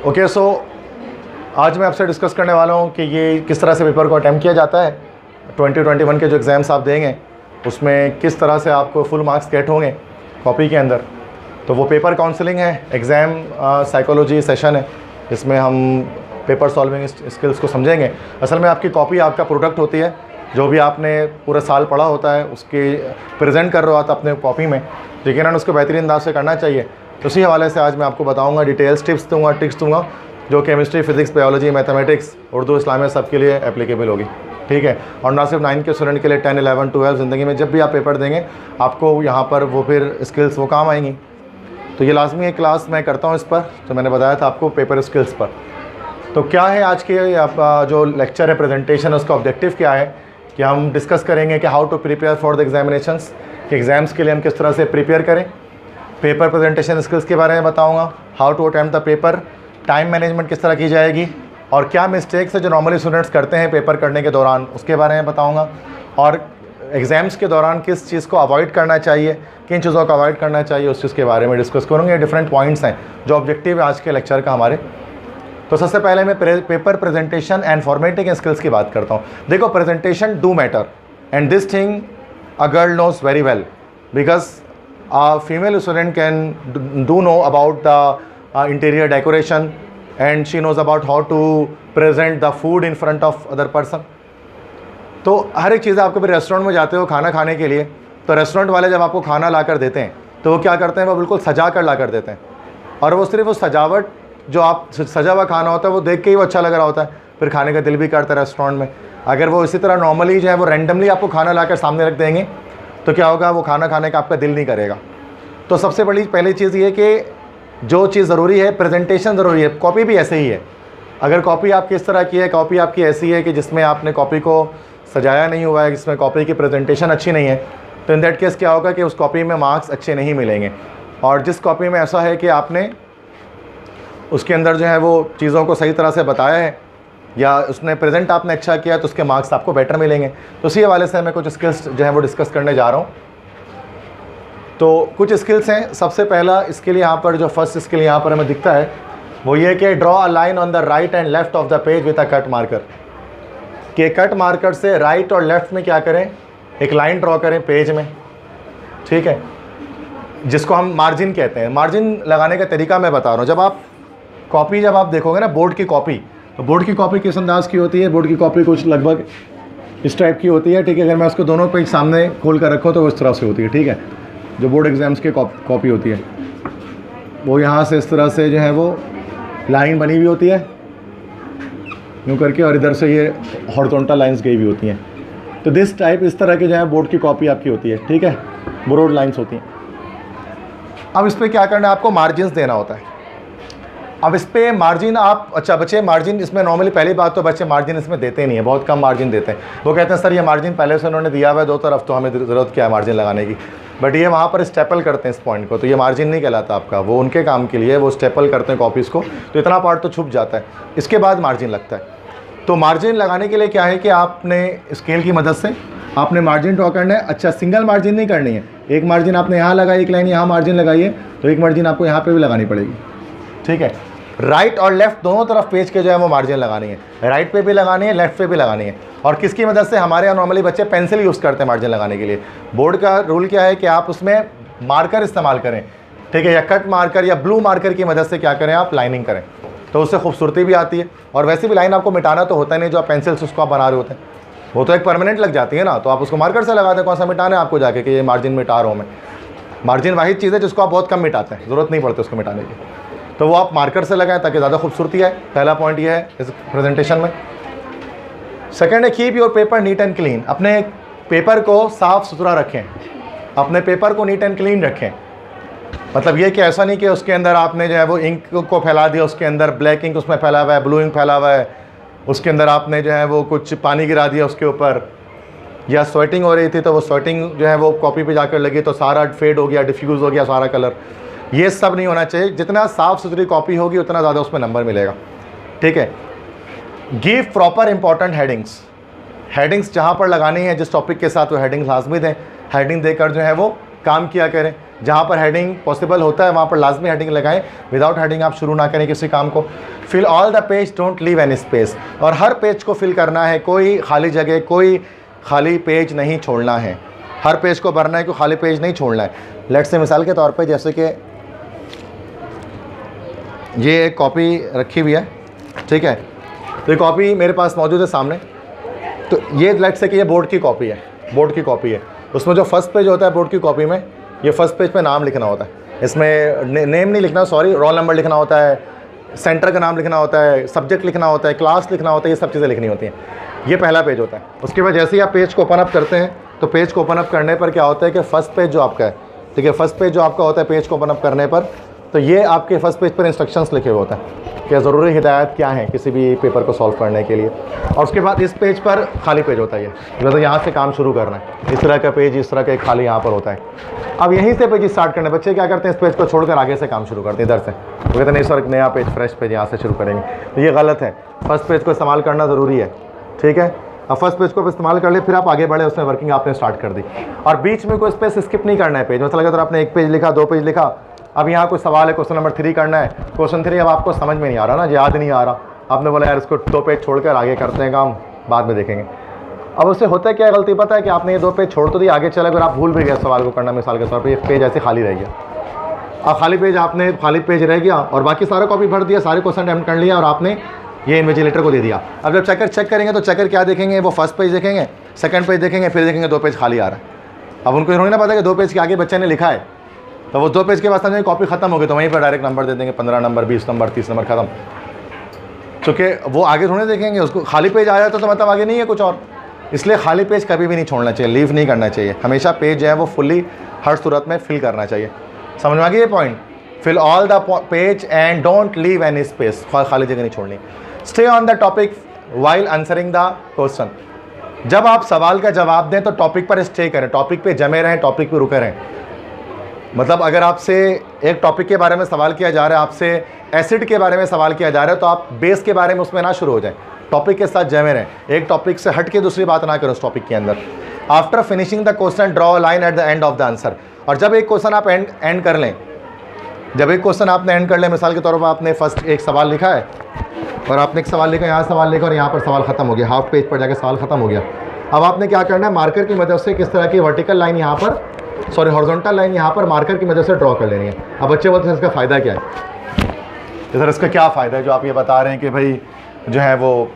Okay, सो आज मैं आपसे डिस्कस करने वाला हूँ कि ये किस तरह से पेपर को अटैम्प्ट किया जाता है। 2021 के जो एग्ज़ाम्स आप देंगे उसमें किस तरह से आपको फुल मार्क्स गेट होंगे कॉपी के अंदर। तो वो पेपर काउंसलिंग है, एग्ज़ाम साइकोलॉजी सेशन है, इसमें हम पेपर सॉल्विंग स्किल्स को समझेंगे। असल में आपकी कॉपी आपका प्रोडक्ट होती है, जो भी आपने पूरा साल पढ़ा होता है उसके प्रेजेंट कर रहा होता अपने कॉपी में, लेकिन उसको बेहतरीन अंदाज से करना चाहिए। तो उसी हवाले से आज मैं आपको बताऊंगा, डिटेल्स टिप्स दूंगा, ट्रिक्स दूंगा, जो chemistry, physics, biology, mathematics, Urdu, Islamia सब के लिए एप्लीकेबल होगी। ठीक है, और ना सिर्फ 9 के स्टूडेंट के लिए, 10, 11, 12 ज़िंदगी में जब भी आप पेपर देंगे आपको यहाँ पर वो फिर स्किल्स वो काम आएंगी। तो ये लाजमी एक क्लास मैं करता हूँ इस पर, तो मैंने बताया था आपको पेपर स्किल्स पर। तो क्या है आज के आपका जो लेक्चर है, प्रेजेंटेशन, उसका ऑब्जेक्टिव क्या है कि हम डिस्कस करेंगे कि how to prepare for the examinations, कि एग्ज़ाम्स के लिए हम किस तरह से प्रिपेयर करें। पेपर प्रेजेंटेशन स्किल्स के बारे में बताऊंगा, how to attempt the paper, time management किस तरह की जाएगी, और क्या मिस्टेक्स है जो नॉर्मली स्टूडेंट्स करते हैं पेपर करने के दौरान, उसके बारे में बताऊंगा। और एग्ज़ाम्स के दौरान किस चीज़ को अवॉइड करना चाहिए, किन चीज़ों को अवॉइड करना चाहिए, उस चीज़ के बारे में डिस्कस करूँगे। डिफरेंट पॉइंट्स हैं जो ऑब्जेक्टिव है आज के लेक्चर का हमारे। तो सबसे पहले मैं paper presentation and formatting skills की बात करता हूँ। देखो, presentation do matter and this thing a girl knows very well, because a female student can do know about the interior decoration, and she knows about how to present the food in front of other person. तो हर एक चीज़, आपको भी restaurant में जाते हो खाना खाने के लिए, तो रेस्टोरेंट वाले जब आपको खाना ला कर देते हैं तो वो क्या करते हैं, वो बिल्कुल सजा कर ला कर देते हैं, और वो सिर्फ वो सजावट जो आप सजा हुआ खाना होता है वो देख के ही वो अच्छा लग रहा होता है, फिर खाने का दिल भी करता है रेस्टोरेंट में। अगर वो इसी तरह नॉर्मली जो है वो रैंडमली आपको खाना ला कर सामने रख देंगे तो क्या होगा, वो खाना खाने का आपका दिल नहीं करेगा। तो सबसे बड़ी पहली चीज़ ये कि जो चीज़ ज़रूरी है, प्रेजेंटेशन ज़रूरी है। कॉपी भी ऐसे ही है, अगर कॉपी आपकी इस तरह की है, कॉपी आपकी ऐसी है कि जिसमें आपने कॉपी को सजाया नहीं हुआ है, जिसमें कॉपी की प्रेजेंटेशन अच्छी नहीं है, तो इन दैट केस क्या होगा कि उस कॉपी में मार्क्स अच्छे नहीं मिलेंगे। और जिस कॉपी में ऐसा है कि आपने उसके अंदर जो है वो चीज़ों को सही तरह से बताया है या उसने प्रेजेंट आपने अच्छा किया, तो उसके मार्क्स आपको बेटर मिलेंगे। तो उसी हवाले से मैं कुछ स्किल्स जो है वो डिस्कस करने जा रहा हूँ। तो कुछ स्किल्स हैं। सबसे पहला स्किल यहाँ पर, जो फर्स्ट स्किल यहाँ पर हमें दिखता है वो ये कि draw a line on the right and left of the page with a cut marker. कि कट मार्कर से राइट और लेफ्ट में क्या करें, एक लाइन ड्रॉ करें पेज में। ठीक है, जिसको हम मार्जिन कहते हैं। मार्जिन लगाने का तरीका मैं बता रहा हूँ। जब आप कॉपी जब आप देखोगे ना, बोर्ड की कॉपी, तो बोर्ड की कॉपी किस अंदाज़ की होती है, बोर्ड की कॉपी कुछ लगभग इस टाइप की होती है। ठीक है, अगर मैं उसको दोनों पेज सामने खोल कर रखूँ तो वो इस तरह से होती है। ठीक है, जो बोर्ड एग्ज़ाम्स की कॉपी होती है वो यहाँ से इस तरह से जो है वो लाइन बनी हुई होती है यूँ करके, और इधर से ये हॉरिजॉन्टल लाइंस गई हुई होती हैं। तो दिस टाइप, इस तरह की जो है बोर्ड की कॉपी आपकी होती है। ठीक है, ब्रॉड लाइंस होती हैं। अब इस पर क्या करना है, आपको मार्जिन देना होता है। अब इस पर मार्जिन आप, अच्छा बच्चे मार्जिन इसमें नॉर्मली, पहली बात तो बच्चे मार्जिन इसमें देते नहीं है, बहुत कम मार्जिन देते हैं। वो कहते हैं सर ये मार्जिन पहले से उन्होंने दिया हुआ है दो तरफ, तो हमें ज़रूरत क्या है मार्जिन लगाने की। बट ये वहाँ पर स्टेपल करते हैं इस पॉइंट को, तो ये मार्जिन नहीं कहलाता आपका, वो उनके काम के लिए वो स्टेपल करते हैं कॉपीज़ को, तो इतना पार्ट तो छुप जाता है, इसके बाद मार्जिन लगता है। तो मार्जिन लगाने के लिए क्या है कि आपने स्केल की मदद से आपने मार्जिन ड्रॉ करना है। अच्छा, सिंगल मार्जिन नहीं करनी है, एक मार्जिन आपने यहाँ लगाई, एक लाइन यहाँ मार्जिन लगाई है, तो एक मार्जिन आपको यहाँ पर भी लगानी पड़ेगी। ठीक है, राइट और लेफ्ट दोनों तरफ पेज के जो है वो मार्जिन लगानी है, राइट पे भी लगानी है, लेफ्ट पे भी लगानी है। और किसकी मदद से, हमारे यहाँ नॉर्मली बच्चे पेंसिल यूज़ करते हैं मार्जिन लगाने के लिए। बोर्ड का रूल क्या है कि आप उसमें मार्कर इस्तेमाल करें। ठीक है, या कट मार्कर या ब्लू मार्कर की मदद से क्या करें, आप लाइनिंग करें, तो उससे खूबसूरती भी आती है। और वैसे भी लाइन आपको मिटाना तो होता नहीं, जो आप पेंसिल से उसको आप बना रहे होते हैं, वो तो एक परमानेंट लग जाती है ना, तो आप उसको मार्कर से लगा दें। कौन सा मिटाना है आपको जाके कि ये मार्जिन मिटा रहा हूँ मैं। मार्जिन वाहिद चीज़ है जिसको आप बहुत कम मिटाते हैं, ज़रूरत नहीं पड़ती उसको मिटाने की, तो वो आप मार्कर से लगाएं ताकि ज़्यादा खूबसूरती आए। पहला पॉइंट ये है इस प्रेजेंटेशन में। सेकंड है keep your paper neat and clean. अपने पेपर को साफ़ सुथरा रखें, अपने पेपर को नीट एंड क्लीन रखें। मतलब ये कि ऐसा नहीं कि उसके अंदर आपने जो है वो इंक को फैला दिया, उसके अंदर ब्लैक इंक उसमें फैला हुआ है, ब्लू इंक फैला हुआ है, उसके अंदर आपने जो है वो कुछ पानी गिरा दिया उसके ऊपर, या स्वेटिंग हो रही थी तो वो स्वेटिंग जो है वो कॉपी पे जाकर लगी तो सारा फेड हो गया, डिफ्यूज़ हो गया सारा कलर। ये सब नहीं होना चाहिए। जितना साफ़ सुथरी कॉपी होगी उतना ज़्यादा उसमें नंबर मिलेगा। ठीक है, give proper important headings. Headings जहाँ पर लगानी है, जिस टॉपिक के साथ वो हेडिंग्स लाजमी दें, हेडिंग देकर जो है वो काम किया करें। जहाँ पर हेडिंग पॉसिबल होता है वहाँ पर लाजमी हेडिंग लगाएं, विदाउट हेडिंग आप शुरू ना करें किसी काम को। Fill all the page, don't leave any space, और हर पेज को फिल करना है, कोई खाली जगह, कोई खाली पेज नहीं छोड़ना है, हर पेज को भरना है, कोई खाली पेज नहीं छोड़ना है। लेट्स से मिसाल के तौर पे जैसे कि ये एक कॉपी रखी हुई है, ठीक है, तो ये कॉपी मेरे पास मौजूद है सामने, तो ये लेट्स से कि ये बोर्ड की कॉपी है, बोर्ड की कॉपी है। उसमें जो फर्स्ट पेज होता है बोर्ड की कॉपी में, ये फर्स्ट पेज पे नाम लिखना होता है, इसमें नेम नहीं लिखना, सॉरी, रोल नंबर लिखना होता है, सेंटर का नाम लिखना होता है, सब्जेक्ट लिखना होता है, क्लास लिखना होता है, ये सब चीज़ें लिखनी होती हैं। ये पहला पेज होता है। उसके बाद जैसे ही आप पेज को ओपन अप करते हैं तो पेज को ओपन अप करने पर क्या होता है कि फ़र्स्ट पेज जो आपका है, ठीक है, फर्स्ट पेज जो आपका होता है पेज को ओपन अप करने पर, तो ये आपके फर्स्ट पेज पर इंस्ट्रक्शंस लिखे हुए होते हैं कि ज़रूरी हिदायत क्या है किसी भी पेपर को सॉल्व करने के लिए। और उसके बाद इस पेज पर खाली पेज होता है, ये तो यहाँ से काम शुरू करना है, इस तरह का पेज, इस तरह का एक खाली यहाँ पर होता है। अब यहीं से पेज स्टार्ट करने, बच्चे क्या करते हैं, इस पेज को छोड़कर आगे से काम शुरू करते हैं, इधर से वो कहते हैं नहीं सर नया पेज, फ्रेश पेज यहाँ से शुरू करेंगे, तो ये गलत है। फर्स्ट पेज को इस्तेमाल करना ज़रूरी है, ठीक है। अब फर्स्ट पेज को इस्तेमाल कर ले, फिर आप आगे बढ़े, उसमें वर्किंग आपने स्टार्ट कर दी, और बीच में कोई स्पेस स्किप नहीं करना है पेज। मतलब अगर आपने एक पेज लिखा, 2 पेज लिखा, अब यहाँ कोई सवाल है, क्वेश्चन नंबर 3 करना है, क्वेश्चन 3 अब आपको समझ में नहीं आ रहा ना, याद नहीं आ रहा, आपने बोला यार इसको 2 पेज छोड़कर आगे करते हैं काम, बाद में देखेंगे। अब उससे होता है क्या, गलती पता है कि आपने ये 2 पेज छोड़ तो दी, आगे चला, अगर आप भूल भी गए सवाल को करना, मिसाल के तौर पर ये पेज ऐसे खाली रह गया, अब खाली पेज रह गया और बाकी सारा कॉपी भर दिया, सारे क्वेश्चन अटेम्प्ट कर लिया और आपने ये इन्विजिलेटर को दे दिया। अब जब चेक करेंगे तो चेकर क्या देखेंगे, वो फर्स्ट पेज देखेंगे, सेकंड पेज देखेंगे, फिर देखेंगे 2 पेज खाली आ रहा है। अब उनको इन्होंने ना पता कि 2 पेज के आगे बच्चे ने लिखा है, तो वो 2 पेज के बाद समझेंगे कॉपी खत्म हो गई, तो वहीं पर डायरेक्ट नंबर दे देंगे, 15 नंबर, 20 नंबर, 30 नंबर, खत्म। चूँकि वो आगे थोड़े देखेंगे, उसको खाली पेज आया तो मतलब आगे नहीं है कुछ और, इसलिए खाली पेज कभी भी नहीं छोड़ना चाहिए, लीव नहीं करना चाहिए, हमेशा पेज जो है वो फुल्ली हर सूरत में फिल करना चाहिए। समझ में आ गया ये point? Fill all the page and don't leave any space, खाली जगह नहीं छोड़नी। Stay on the topic while answering the question, जब आप सवाल का जवाब दें तो टॉपिक पर स्टे करें, टॉपिक पे जमे रहें, टॉपिक पे रुके रहें। मतलब अगर आपसे एक टॉपिक के बारे में सवाल किया जा रहा है, आपसे एसिड के बारे में सवाल किया जा रहा है, तो आप बेस के बारे में उसमें ना शुरू हो जाएं, टॉपिक के साथ जमे रहें, एक टॉपिक से हट के दूसरी बात ना करें उस टॉपिक के अंदर। After finishing the question draw line at the end of the answer, और जब एक क्वेश्चन आप एंड कर लें, जब एक क्वेश्चन आपने एंड कर लें, मिसाल के तौर पर आपने फर्स्ट एक सवाल लिखा है और आपने एक सवाल लिखा, यहाँ सवाल लिखा और यहाँ पर सवाल खत्म हो गया, हाफ पेज पर जाकर सवाल खत्म हो गया। अब आपने क्या करना है, मार्कर की मदद से किस तरह की वर्टिकल लाइन यहाँ पर, सॉरी हॉरिजॉन्टल लाइन यहाँ पर मार्कर की मदद से ड्रॉ कर लेनी है। अब बच्चे बोलते हैं इसका फ़ायदा क्या है, सर इसका क्या फ़ायदा है जो आप ये बता रहे हैं कि भाई जो है वो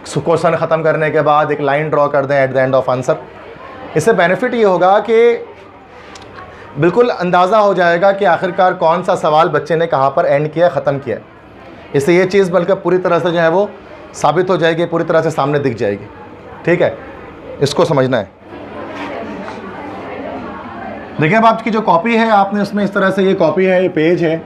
क्वेश्चन ख़त्म करने के बाद एक लाइन ड्रॉ कर दें at the end of answer. इससे बेनिफिट ये होगा कि बिल्कुल अंदाज़ा हो जाएगा कि आखिरकार कौन सा सवाल बच्चे ने कहाँ पर एंड किया, ख़त्म किया। इससे ये चीज़ बल्कि पूरी तरह से जो है वो साबित हो जाएगी, पूरी तरह से सामने दिख जाएगी, ठीक है, इसको समझना है। देखिए अब आपकी जो कॉपी है, आपने उसमें इस तरह से ये कॉपी है, ये पेज है,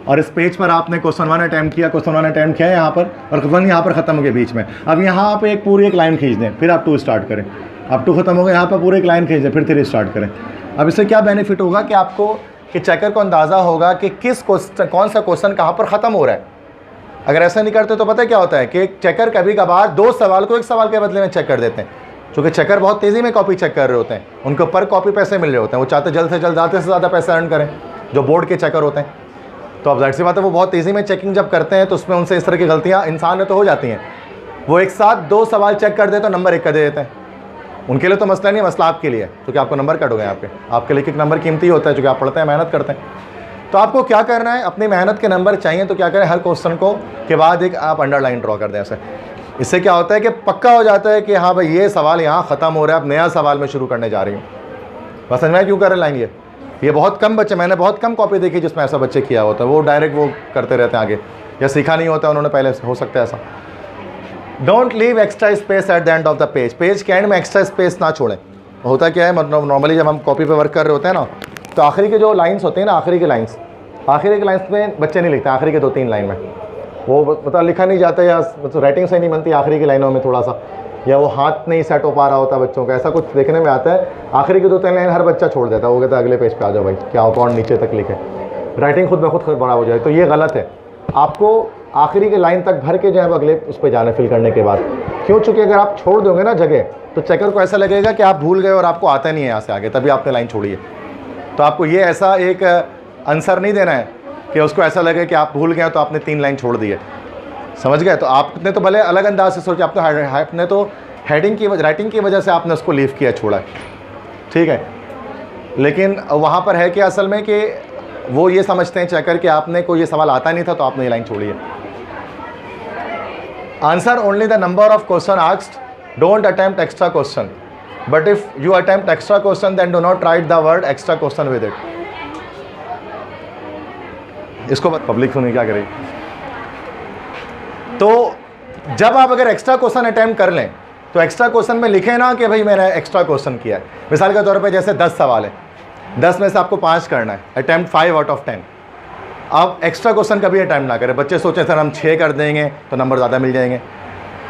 और इस पेज पर आपने क्वेश्चन 1 अटैम्प्ट किया, क्वेश्चन 1 अटैम्प्ट किया यहाँ पर, और क्वेश्चन यहाँ पर ख़त्म हो गया बीच में। अब यहाँ पे एक पूरी एक लाइन खींच दें, फिर आप 2 स्टार्ट करें, अब 2 खत्म हो गया, यहाँ पर पूरी एक लाइन खींच दें, फिर 3 स्टार्ट करें। अब इससे क्या बेनिफिट होगा कि आपको कि चेकर को अंदाज़ा होगा कि कौन सा क्वेश्चन कहाँ पर ख़त्म हो रहा है। अगर ऐसा नहीं करते तो पता है क्या होता है कि चेकर कभी कभार 2 सवाल को 1 सवाल के बदले में चेक कर देते हैं, क्योंकि चेकर बहुत तेज़ी में कॉपी चेक कर रहे होते हैं, उनको पर कॉपी पैसे मिल रहे होते हैं, वो चाहते जल्द से जल्द ज़्यादा से ज़्यादा पैसे अर्न करें, जो बोर्ड के चेकर होते हैं। तो अब जाहिर सी बात है वो बहुत तेज़ी में चेकिंग जब करते हैं तो उसमें उनसे इस तरह की गलतियाँ इंसान में तो हो जाती हैं। वो एक साथ 2 सवाल चेक कर दे तो नंबर 1 का दे देते हैं। उनके लिए तो मसला नहीं, मसला आपके लिए है, क्योंकि आपको नंबर कट हो गए, आपके लिए एक नंबर कीमती होता है, क्योंकि आप पढ़ते हैं, मेहनत करते हैं। तो आपको क्या करना है, अपनी मेहनत के नंबर चाहिए तो क्या करें, हर क्वेश्चन को के बाद एक आप अंडरलाइन ड्रॉ कर दें ऐसे। इससे क्या होता है कि पक्का हो जाता है कि हाँ भाई ये सवाल यहाँ ख़त्म हो रहा है, अब नया सवाल में शुरू करने जा रही हूँ। बस समझ में क्यों कर रहे लाइन ये बहुत कम बच्चे, मैंने बहुत कम कॉपी देखी जिसमें ऐसा बच्चे किया होता है, वो डायरेक्ट वो करते रहते हैं आगे, या सीखा नहीं होता उन्होंने पहले, हो सकता है ऐसा। Don't leave extra space at the end of the page, page के एंड में एक्स्ट्रा स्पेस ना छोड़ें। होता क्या है, मतलब नॉर्मली जब हम कॉपी पे वर्क कर रहे होते हैं ना, तो आखिरी के जो लाइंस होते हैं ना, आखिरी के लाइंस में बच्चे नहीं लिखते, आखिरी के 2-3 लाइन में वो मतलब लिखा नहीं जाता, या मतलब राइटिंग सही नहीं बनती आखिरी की लाइनों में थोड़ा सा, या वो हाथ नहीं सेट हो पा रहा होता बच्चों का, ऐसा कुछ देखने में आता है। आखिरी की 2-3 लाइन हर बच्चा छोड़ देता है, वो कहता है अगले पेज पे आ जाओ भाई, क्या हो कौन नीचे तक लिखे, राइटिंग खुद ब खुद बड़ा हो जाए। तो ये गलत है, आपको आखिरी के लाइन तक भर के जो है वो अगले उस पर जाना फिल करने के बाद। क्यों? चूँकि अगर आप छोड़ दोगे ना जगह, तो चेकर को ऐसा लगेगा कि आप भूल गए और आपको आता नहीं है यहाँ से आगे, तभी आपने लाइन छोड़ी है। तो आपको ये ऐसा एक आंसर नहीं देना है कि उसको ऐसा लगे कि आप भूल गए तो आपने 3 लाइन छोड़ दी है, समझ गए। तो आपने तो भले अलग अंदाज से सोचा, आपने तो हेडिंग की राइटिंग की वजह से आपने उसको लीव किया, छोड़ा, ठीक है। लेकिन वहाँ पर है कि असल में कि वो ये समझते हैं चेकर कि आपने को ये सवाल आता नहीं था तो आपने ये लाइन छोड़ी है। Answer only the number of question asked, don't attempt extra question, but if you attempt extra question then do not write the word extra question with it. इसको पब्लिक सुनिए क्या करेगी। तो जब आप अगर एक्स्ट्रा क्वेश्चन अटेम्प्ट कर लें तो एक्स्ट्रा क्वेश्चन में लिखें ना कि भाई मैंने एक्स्ट्रा क्वेश्चन किया है। मिसाल के तौर पे जैसे 10 सवाल है, 10 में से आपको 5 करना है, अटेम्प्ट 5 आउट ऑफ 10। आप एक्स्ट्रा क्वेश्चन कभी अटेम्प्ट ना करें। बच्चे सोचें सर हम 6 कर देंगे तो नंबर ज़्यादा मिल जाएंगे,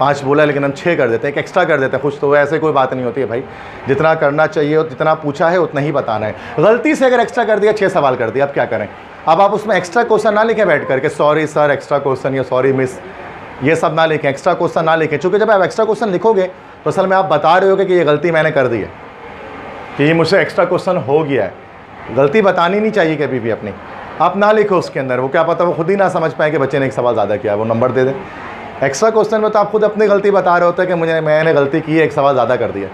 5 बोला लेकिन हम 6 कर देते हैं, एक एक्स्ट्रा कर देते हैं खुश। तो ऐसे कोई बात नहीं होती है भाई, जितना करना चाहिए और जितना पूछा है उतना ही बताना है। गलती से अगर एक्स्ट्रा कर दिया, 6 सवाल कर दिया, अब क्या करें। अब आप उसमें एक्स्ट्रा क्वेश्चन ना लिखें बैठ करके, सॉरी सर एक्स्ट्रा क्वेश्चन या सॉरी मिस, ये सब ना लिखें, एक्स्ट्रा क्वेश्चन ना लिखें। क्योंकि जब आप एक्स्ट्रा क्वेश्चन लिखोगे तो असल में आप बता रहे होगे कि ये गलती मैंने कर दी है, कि ये मुझसे एक्स्ट्रा क्वेश्चन हो गया है। गलती बतानी नहीं चाहिए कभी भी अपनी। आप ना लिखो उसके अंदर, वो क्या पता वो खुद ही ना समझ पाए कि बच्चे ने एक सवाल ज़्यादा किया, वो नंबर दे दें। एक्स्ट्रा क्वेश्चन में तो आप खुद अपनी गलती बता रहे होते हैं कि मैंने गलती की है, एक सवाल ज़्यादा कर दिया।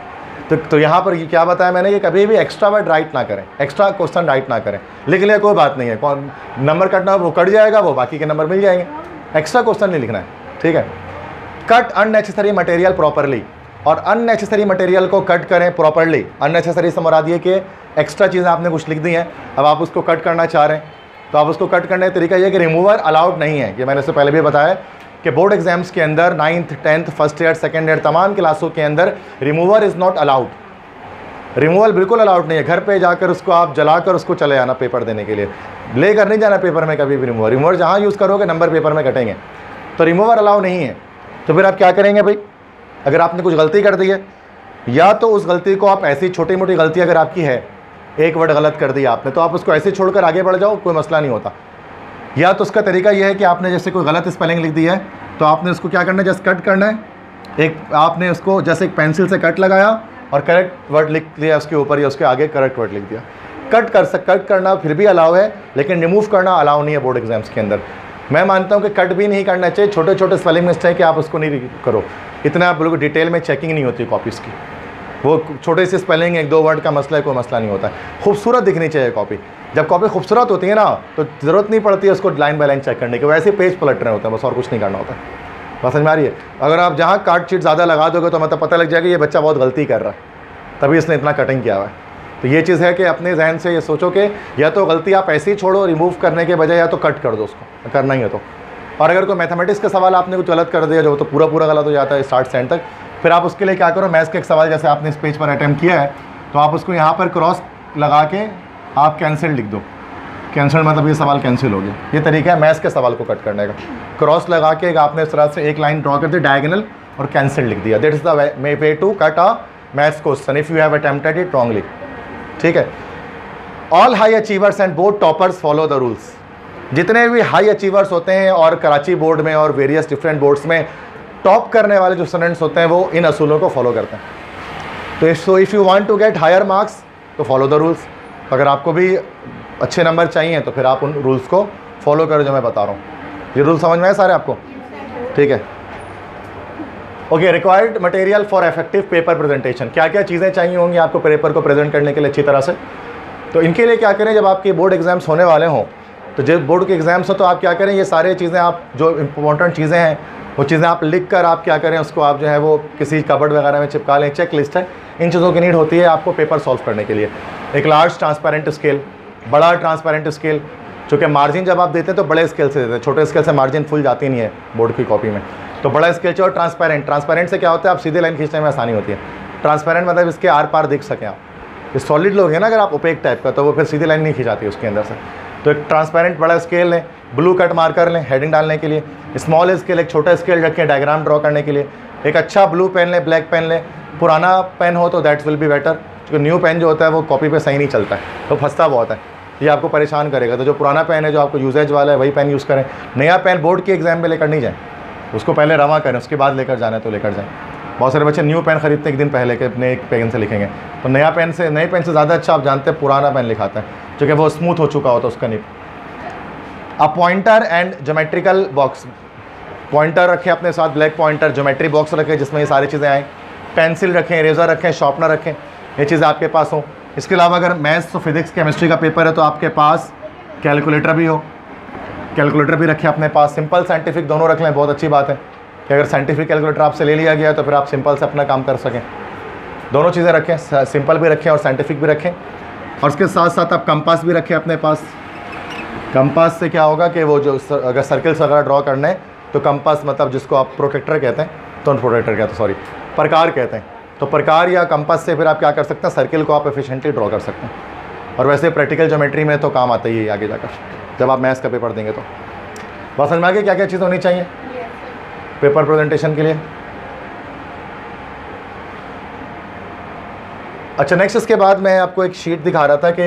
तो यहाँ पर क्या बताया मैंने कि कभी भी एक्स्ट्रा वर्ड राइट ना करें, एक्स्ट्रा क्वेश्चन राइट ना करें। लिख लिया कोई बात नहीं है, कौन नंबर कटना वो कट जाएगा, वो बाकी के नंबर मिल जाएंगे। एक्स्ट्रा क्वेश्चन नहीं लिखना है, ठीक है। कट अननेसेसरी मटेरियल प्रॉपरली, और अननेसेसरी मटेरियल को कट करें प्रॉपरली। अननेसेसरी से मुराद ये कि एक्स्ट्रा चीज़ें आपने कुछ लिख दी हैं, अब आप उसको कट करना चाह रहे हैं, तो आप उसको कट करने का तरीका ये कि रिमूवर अलाउड नहीं है। ये मैंने इससे पहले भी बताया कि बोर्ड एग्जाम्स के अंदर 9th 10th first year second year तमाम क्लासों के अंदर remover is not allowed. Removal बिल्कुल अलाउड नहीं है। घर पे जाकर उसको आप जलाकर उसको चले जाना पेपर देने के लिए, लेकर नहीं जाना पेपर में कभी भी रिमूवर। रिमूवर जहाँ यूज़ करोगे नंबर पेपर में कटेंगे, तो रिमूवर अलाउ नहीं है। तो फिर आप क्या करेंगे भाई, अगर आपने कुछ गलती कर दी है, या तो उस गलती को आप ऐसी छोटी मोटी गलती अगर आपकी है, एक वर्ड गलत कर दिया आपने, तो आप उसको ऐसे छोड़कर आगे बढ़ जाओ, कोई मसला नहीं होता। या तो उसका तरीका यह है कि आपने जैसे कोई गलत स्पेलिंग लिख दी है तो आपने उसको क्या करना है, जस्ट कट करना है। एक आपने उसको जैसे एक पेंसिल से कट लगाया और करेक्ट वर्ड लिख दिया उसके ऊपर या उसके आगे करेक्ट वर्ड लिख दिया। कट करना फिर भी अलाउ है, लेकिन रिमूव करना अलाउ नहीं है बोर्ड एग्जाम्स के अंदर। मैं मानता हूँ कि कट भी नहीं करना चाहिए। छोटे छोटे स्पेलिंग मिस्टेक कि आप उसको नहीं करो, इतना आप लोगों को डिटेल में चेकिंग नहीं होती कॉपीज़ की। वो छोटे से स्पेलिंग 1-2 वर्ड का मसला है, कोई मसला नहीं होता है। खूबसूरत दिखनी चाहिए कॉपी। जब कॉपी खूबसूरत होती है ना तो ज़रूरत नहीं पड़ती है उसको लाइन बाय लाइन चेक करने की, वैसे पेज पलट रहे होते हैं बस, और कुछ नहीं करना होता। बस समझ में आ रही है। अगर आप जहाँ काट शीट ज़्यादा लगा दोगे तो मतलब पता लग जाएगा ये बच्चा बहुत गलती कर रहा है, तभी इसने इतना कटिंग किया हुआ है। तो ये चीज़ है कि अपने जहन से ये सोचो कि या तो गलती आप ऐसे ही छोड़ो रिमूव करने के बजाय, या तो कट कर दो उसको, करना ही है तो। और अगर कोई मैथमेटिक्स का सवाल आपने कुछ गलत कर दिया जो तो पूरा गलत हो जाता है स्टार्ट से एंड तक, फिर आप उसके लिए क्या करो, मैथ्स का एक सवाल जैसे आपने इस पेज पर अटैम्प्ट किया है तो आप उसको यहाँ पर क्रॉस लगा के आप कैंसिल लिख दो। कैंसिल मतलब ये सवाल कैंसिल हो गया। ये तरीका है मैथ्स के सवाल को कट करने का। क्रॉस लगा के आपने इस तरह से एक लाइन ड्रॉ कर दी डायगोनल और कैंसिल लिख दिया। That is the way to cut a maths question if you have attempted it wrongly, ठीक है। All high achievers and board toppers follow the rules. जितने भी हाई अचीवर्स होते हैं और कराची बोर्ड में और वेरियस डिफरेंट बोर्ड्स में टॉप करने वाले जो स्टूडेंट्स होते हैं वो इन असूलों को फॉलो करते हैं। तो if you want to get higher marks तो फॉलो द रूल्स। अगर आपको भी अच्छे नंबर चाहिए तो फिर आप उन रूल्स को फॉलो करो जो मैं बता रहा हूँ। ये रूल समझ में आए सारे आपको, ठीक है। Okay, required material for effective paper presentation. क्या क्या चीज़ें चाहिए होंगी आपको पेपर को प्रेजेंट करने के लिए अच्छी तरह से। तो इनके लिए क्या करें, जब आपके बोर्ड एग्जाम्स होने वाले हों, तो जब बोर्ड के एग्जाम्स हो तो आप क्या करें, ये सारी चीज़ें आप जो इंपॉर्टेंट चीज़ें हैं वो चीज़ें आप लिख कर आप क्या करें, उसको आप जो है वो किसी कबर्ड वगैरह में चिपका लें। चेक लिस्ट है, इन चीज़ों की नीड होती है आपको पेपर सॉल्व करने के लिए। एक लार्ज ट्रांसपेरेंट स्केल, बड़ा ट्रांसपेरेंट स्केल, चूँकि मार्जिन जब आप देते हैं तो बड़े स्केल से देते हैं, छोटे स्केल से मार्जिन फुल जाती नहीं है बोर्ड की कॉपी में। तो बड़ा स्केल चाहिए। और ट्रांसपेरेंट से क्या होता है, आप सीधे लाइन खींचने में आसानी होती है। ट्रांसपेरेंट मतलब इसके आर पार दिख सकें आप। ये सॉलिड लोग हैं ना, अगर आप ओपेक टाइप का, तो वो फिर सीधी लाइन नहीं खिंचाती उसके अंदर से। तो एक ट्रांसपेरेंट बड़ा स्केल लें, ब्लू कट मार्कर लें हेडिंग डालने के लिए। स्मॉल स्केल एक छोटा स्केल रखें डायग्राम ड्रॉ करने के लिए। एक अच्छा ब्लू पेन लें, ब्लैक पेन लें। पुराना पेन हो तो दैट विल बी बेटर, क्योंकि न्यू पेन जो होता है वो कॉपी पे सही नहीं चलता है, तो फंसता बहुत है, ये आपको परेशान करेगा। तो जो पुराना पेन है जो आपको यूजेज वाला है वही पेन यूज़ करें। नया पेन बोर्ड के एग्जाम में लेकर नहीं जाएँ, उसको पहले रवा करें, उसके बाद लेकर जाना है तो लेकर जाएँ। बहुत सारे बच्चे न्यू पेन खरीदते हैं एक दिन पहले के अपने एक पेन से लिखेंगे, तो नए पेन से ज़्यादा अच्छा आप जानते हैं पुराना पेन लिखाता है, क्योंकि वो स्मूथ हो चुका होता है उसका निब। अब pointer and geometrical box, pointer रखें अपने साथ, ब्लैक पॉइंटर, ज्योमेट्री बॉक्स रखें जिसमें ये सारी चीज़ें आएँ, पेंसिल रखें, इरेज़र रखें, शार्पनर रखें, ये चीज़ें आपके पास हो। इसके अलावा अगर मैथ्स तो फिजिक्स केमिस्ट्री का पेपर है तो आपके पास कैलकुलेटर भी हो, कैलकुलेटर भी रखें अपने पास। सिंपल साइंटिफिक दोनों रख लें, बहुत अच्छी बात है कि अगर साइंटिफिक कैलकुलेटर आपसे ले लिया गया तो फिर आप सिंपल से अपना काम कर सकें। दोनों चीज़ें रखें, सिंपल भी रखें और साइंटिफिक भी रखें। और उसके साथ साथ आप कंपास भी रखें अपने पास। कंपास से क्या होगा कि वो जो अगर सर्कल्स वगैरह ड्रॉ करना है तो कंपास मतलब जिसको आप प्रोटेक्टर कहते हैं, तो प्रोटेक्टर कहते हैं सॉरी प्रकार कहते हैं, तो प्रकार या कंपास से फिर आप क्या कर सकते हैं, सर्किल को आप एफिशिएंटली ड्रॉ कर सकते हैं। और वैसे प्रैक्टिकल ज्योमेट्री में तो काम आता ही है आगे जाकर, जब आप मैथ्स का पेपर देंगे तो। बात समझ में आ गई क्या क्या चीज़ होनी चाहिए पेपर प्रेजेंटेशन के लिए। अच्छा, नेक्स्ट इसके बाद मैं आपको एक शीट दिखा रहा था कि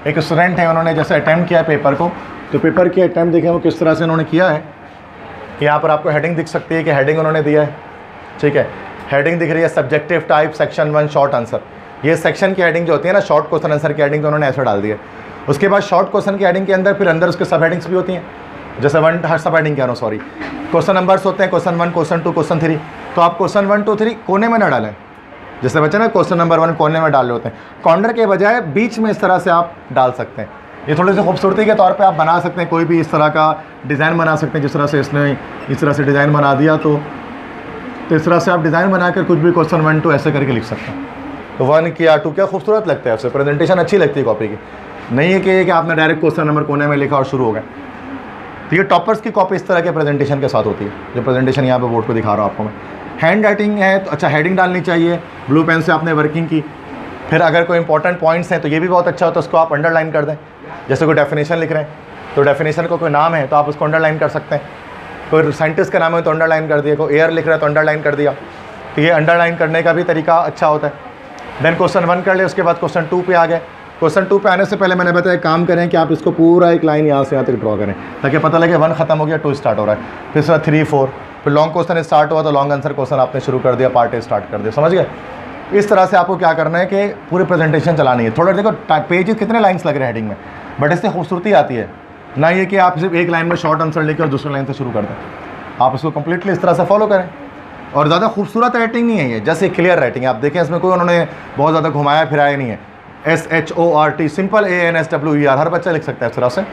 एक स्टूडेंट है, उन्होंने जैसे अटैम्प्ट किया पेपर को, तो पेपर की अटैम्प्ट देखें वो किस तरह से उन्होंने किया है। यहाँ पर आपको हेडिंग दिख सकती है कि हेडिंग उन्होंने दिया है, ठीक है। हेडिंग दिख रही है subjective type section 1 short answer. ये सेक्शन की हेडिंग जो होती है ना, शॉर्ट क्वेश्चन आंसर की हेडिंग, तो उन्होंने ऐसे डाल दिया। उसके बाद शॉर्ट क्वेश्चन की हेडिंग के अंदर फिर अंदर उसके सब हेडिंग्स भी होती हैं, जैसे हर सब हेडिंग कह रहा हूँ सॉरी, क्वेश्चन नंबर्स होते हैं, क्वेश्चन 1, क्वेश्चन 2, क्वेश्चन 3। तो आप क्वेश्चन 1, 2, 3 कोने में ना डालें, जैसे बच्चे ना क्वेश्चन नंबर 1 कोने में डाल रहे होते हैं, कॉर्नर के बजाय बीच में इस तरह से आप डाल सकते हैं। ये थोड़ी सी खूबसूरती के तौर पे आप बना सकते हैं, कोई भी इस तरह का डिज़ाइन बना सकते हैं। जिस तरह से इसने इस तरह से डिज़ाइन बना दिया, तो इस तरह से आप डिज़ाइन बनाकर कुछ भी क्वेश्चन 1, 2 ऐसे करके लिख सकते हैं। तो 1 किया 2 क्या खूबसूरत लगता है, उससे प्रेजेंटेशन अच्छी लगती है कॉपी की। नहीं है कि आपने डायरेक्ट क्वेश्चन नंबर कोने में लिखा और शुरू हो गया। तो ये टॉपर्स की कॉपी इस तरह के प्रेजेंटेशन के साथ होती है, जो प्रेजेंटेशन यहाँ पे बोर्ड पे दिखा रहा हूँ आपको मैं। हैंड राइटिंग है तो अच्छा हेडिंग डालनी चाहिए, ब्लू पेन से आपने वर्किंग की। फिर अगर कोई इंपॉर्टेंट पॉइंट्स हैं तो ये भी बहुत अच्छा होता है, उसको आप अंडरलाइन कर दें। जैसे कोई डेफिनेशन लिख रहे हैं तो डेफिनेशन को कोई नाम है तो आप उसको अंडरलाइन कर सकते हैं। कोई साइंटिस्ट का नाम है तो अंडरलाइन कर दिया, कोई एयर लिख रहा है तो अंडरलाइन कर दिया। तो ये अंडरलाइन करने का भी तरीका अच्छा होता है। देन क्वेश्चन 1 कर ले, उसके बाद क्वेश्चन 2 पे आ गए। क्वेश्चन 2 पे आने से पहले मैंने बताया काम करें कि आप इसको पूरा एक लाइन यहाँ से यहाँ तक ड्रॉ करें, ताकि पता लगे 1 खत्म हो गया, 2 स्टार्ट हो रहा है, फिर 3, 4, फिर लॉन्ग क्वेश्चन स्टार्ट हुआ तो लॉन्ग आंसर क्वेश्चन आपने शुरू कर दिया, पार्ट ए स्टार्ट कर दिया। समझ गए? इस तरह से आपको क्या करना है कि पूरी प्रेजेंटेशन चलानी है। थोड़ा देखो पेजेस कितने लाइन्स लग रहे हैं हेडिंग में, बट इससे खूबसूरती आती है ना, ये कि आप सिर्फ एक लाइन में शॉर्ट आंसर लेके और दूसरी लाइन से शुरू कर दें। आप इसको कंप्लीटली इस तरह से फॉलो करें। और ज़्यादा खूबसूरत राइटिंग नहीं है ये, जैसे क्लियर राइटिंग है। आप देखें इसमें कोई उन्होंने बहुत ज़्यादा घुमाया फिराया नहीं है। SHORT सिंपल ANSWER हर बच्चा लिख सकता है इस तरह से।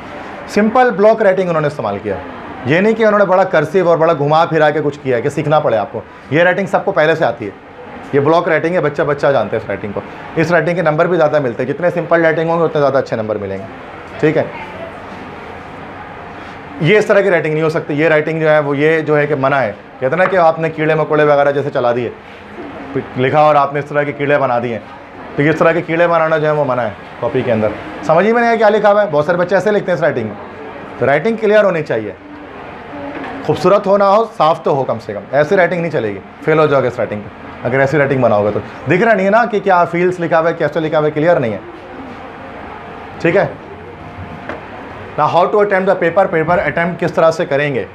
सिंपल ब्लॉक राइटिंग उन्होंने इस्तेमाल किया। ये नहीं कि उन्होंने बड़ा कर्सिव और बड़ा घुमा फिरा के कुछ किया है कि सीखना पड़े आपको। ये राइटिंग सबको पहले से आती है। ये ब्लॉक राइटिंग है, बच्चा बच्चा जानते हैं इस राइटिंग को। इस राइटिंग के नंबर भी ज़्यादा मिलते हैं, जितने सिंपल राइटिंग होंगे उतने ज़्यादा अच्छे नंबर मिलेंगे। ठीक है, ये इस तरह की राइटिंग नहीं हो सकती। ये राइटिंग जो है वो ये जो है कि मना है। कहते ना कि आपने कीड़े मकोड़े वगैरह जैसे चला दिए लिखा और आपने इस तरह के कीड़े बना दिए, तो इस तरह के कीड़े बनाना जो है वो मना है कॉपी के अंदर। समझ ही में नहीं है क्या लिखा हुआ है। बहुत सारे बच्चे ऐसे लिखते हैं इस राइटिंग में। तो राइटिंग क्लियर होनी चाहिए, खूबसूरत हो ना हो, साफ तो हो कम से कम। ऐसी राइटिंग नहीं चलेगी, फेल हो जाओगे इस राइटिंग पर अगर ऐसी राइटिंग बनाओगे तो। दिख रहा नहीं है ना कि क्या फील्ड्स लिखा हुआ है, कैसे लिखा हुआ है, क्लियर नहीं है। ठीक है ना। How to attempt the paper, paper attempt किस तरह से करेंगे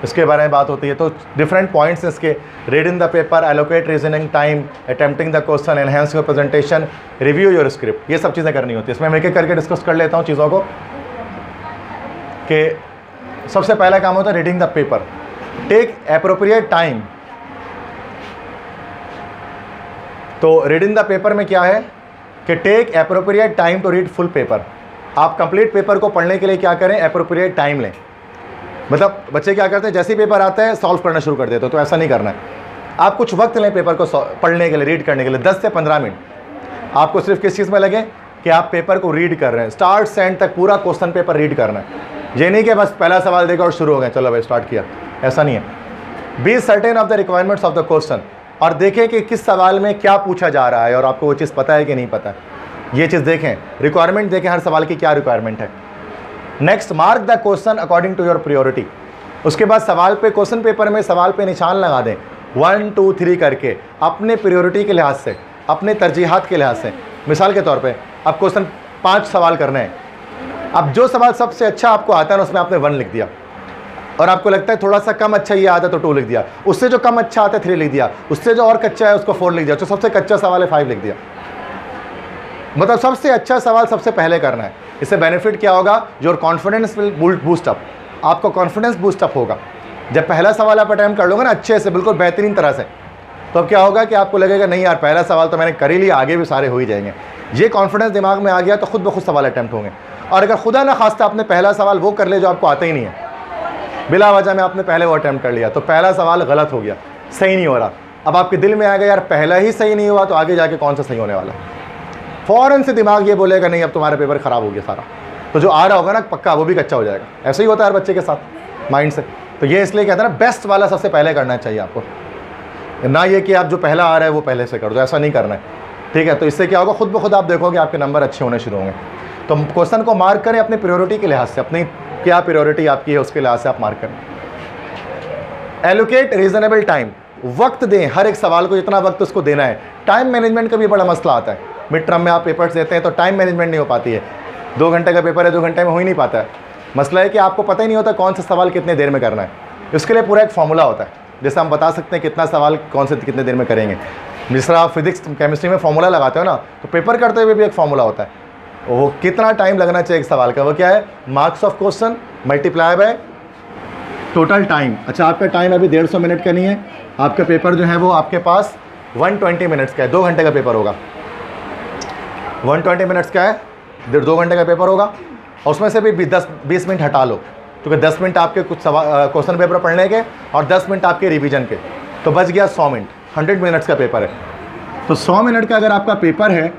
इसके बारे में बात होती है। तो डिफरेंट पॉइंट्स इसके, read in the paper, allocate reasoning time, attempting the question, enhance your presentation, review your script, ये सब चीज़ें करनी होती है। इसमें मैं एक एक करके डिस्कस कर लेता हूँ चीज़ों को। कि सबसे पहला काम होता है reading the paper, take appropriate time. तो रीडिंग द पेपर में क्या है कि take appropriate time to read full paper. आप कंप्लीट पेपर को पढ़ने के लिए क्या करें, एप्रोप्रिएट टाइम लें। मतलब बच्चे क्या करते हैं, जैसे ही पेपर आता है सॉल्व करना शुरू कर देते हो, तो ऐसा नहीं करना है। आप कुछ वक्त लें पेपर को पढ़ने के लिए, रीड करने के लिए। 10 से 15 मिनट आपको सिर्फ किस चीज़ में लगे कि आप पेपर को रीड कर रहे हैं, स्टार्ट से एंड तक पूरा क्वेश्चन पेपर रीड करना है। ये नहीं कि बस पहला सवाल देखा और शुरू हो गए, चलो भाई स्टार्ट किया, ऐसा नहीं है। Be certain of the requirements of the question, और देखें कि किस सवाल में क्या पूछा जा रहा है और आपको वो चीज़ पता है कि नहीं पता है। ये चीज़ देखें, रिक्वायरमेंट देखें हर सवाल की क्या रिक्वायरमेंट है। Next, mark the question according to your priority. उसके बाद सवाल पे, क्वेश्चन पेपर में सवाल पे निशान लगा दें 1, 2, 3 करके, अपने प्रायोरिटी के लिहाज से, अपने तरजीहात के लिहाज से। मिसाल के तौर पे अब क्वेश्चन 5 सवाल करने हैं, अब जो सवाल सबसे अच्छा आपको आता है ना उसमें आपने 1 लिख दिया। और आपको लगता है थोड़ा सा कम अच्छा ये आता है तो 2 लिख दिया, उससे जो कम अच्छा आता है 3 लिख दिया, उससे जो और कच्चा है उसको 4 लिख दिया, जो सबसे कच्चा सवाल है 5 लिख दिया। मतलब सबसे अच्छा सवाल सबसे पहले करना है। इससे बेनिफिट क्या होगा, your confidence will boost up, आपको कॉन्फिडेंस बूस्ट अप होगा। जब पहला सवाल आप अटैम्प्ट कर लोगे ना अच्छे से, बिल्कुल बेहतरीन तरह से, तो अब क्या होगा कि आपको लगेगा नहीं यार पहला सवाल तो मैंने कर ही लिया, आगे भी सारे हो ही जाएंगे। ये कॉन्फिडेंस दिमाग में आ गया तो खुद ब खुद सवाल अटैम्प्ट होंगे। और अगर खुदा ना खास्ता आपने पहला सवाल वो कर लिया जो आपको आता ही नहीं है, बिला वजह में आपने पहले वो अटैम्प्ट कर लिया, तो पहला सवाल गलत हो गया, सही नहीं हो रहा। अब आपके दिल में आ गया यार पहला ही सही नहीं हुआ तो आगे जाके कौन सा सही होने वाला। फ़ौरन से दिमाग ये बोलेगा नहीं अब तुम्हारा पेपर ख़राब हो गया सारा, तो जो आ रहा होगा ना पक्का वो भी कच्चा हो जाएगा। ऐसे ही होता है हर बच्चे के साथ माइंड से। तो ये इसलिए कहते हैं ना बेस्ट वाला सबसे पहले करना चाहिए आपको, ना ये कि आप जो पहला आ रहा है वो पहले से कर दो, ऐसा नहीं करना है, ठीक है। तो इससे क्या होगा, खुद ब खुद आप देखोगे आपके नंबर अच्छे होने शुरू होंगे। तो क्वेश्चन को मार्क करें अपनी प्रायोरिटी के लिहाज से, अपनी क्या प्रायोरिटी आपकी है उसके लिहाज से आप मार्क करें। एलोकेट रीजनेबल टाइम, वक्त दें हर एक सवाल को, जितना वक्त उसको देना है। टाइम मैनेजमेंट का भी बड़ा मसला आता है, मिड टर्म में आप पेपर्स देते हैं तो टाइम मैनेजमेंट नहीं हो पाती है। 2 घंटे का पेपर है, 2 घंटे में हो ही नहीं पाता है। मसला है कि आपको पता ही नहीं होता कौन सा सवाल कितने देर में करना है। इसके लिए पूरा एक फॉर्मूला होता है, जैसे हम बता सकते हैं कितना सवाल कौन से कितने देर में करेंगे। जिस तरह आप फिजिक्स केमिस्ट्री में फॉर्मूला लगाते हो ना, तो पेपर करते हुए भी एक फॉर्मूला होता है, वो कितना टाइम लगना चाहिए एक सवाल का, वो क्या है, marks of question multiply by total time. अच्छा आपका टाइम अभी 150 मिनट का नहीं है, आपका पेपर जो है वो आपके पास 120 मिनट्स का है, 2 घंटे का पेपर होगा। 120 मिनट्स का है, 2 घंटे का पेपर होगा, और उसमें से भी 10-20 मिनट हटा लो, क्योंकि 10 मिनट आपके कुछ क्वेश्चन पेपर पढ़ने के और 10 मिनट आपके रिवीजन के, तो बच गया 100 मिनट। 100 मिनट्स का पेपर है, तो 100 मिनट का अगर आपका पेपर है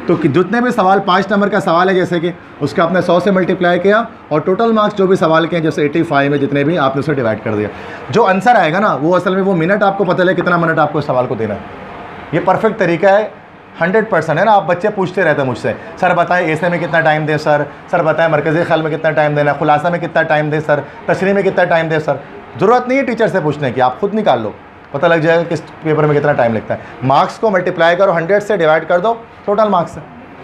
तो जितने भी सवाल 5 नंबर का सवाल है जैसे कि उसका आपने 100 से मल्टीप्लाई किया, और टोटल मार्क्स जो भी सवाल के हैं जैसे 85 में जितने भी आपने उसे डिवाइड कर दिया। जो आंसर आएगा ना वो असल में वो मिनट आपको पता लगे कितना मिनट आपको इस सवाल को देना है। ये परफेक्ट तरीका है, 100% है ना। आप बच्चे पूछते रहते हैं मुझसे, सर बताएं ऐसे में कितना टाइम दें सर, सर बताएं मरकज़ी ख्याल में कितना टाइम देना, खुलासा में कितना टाइम दें सर, तशरीह में कितना टाइम दें सर। ज़रूरत नहीं है टीचर से पूछने की, आप खुद निकाल लो, पता लग जाएगा किस पेपर में कितना टाइम लगता है। मार्क्स को मल्टीप्लाई करो, 100 से डिवाइड कर दो टोटल मार्क्स से,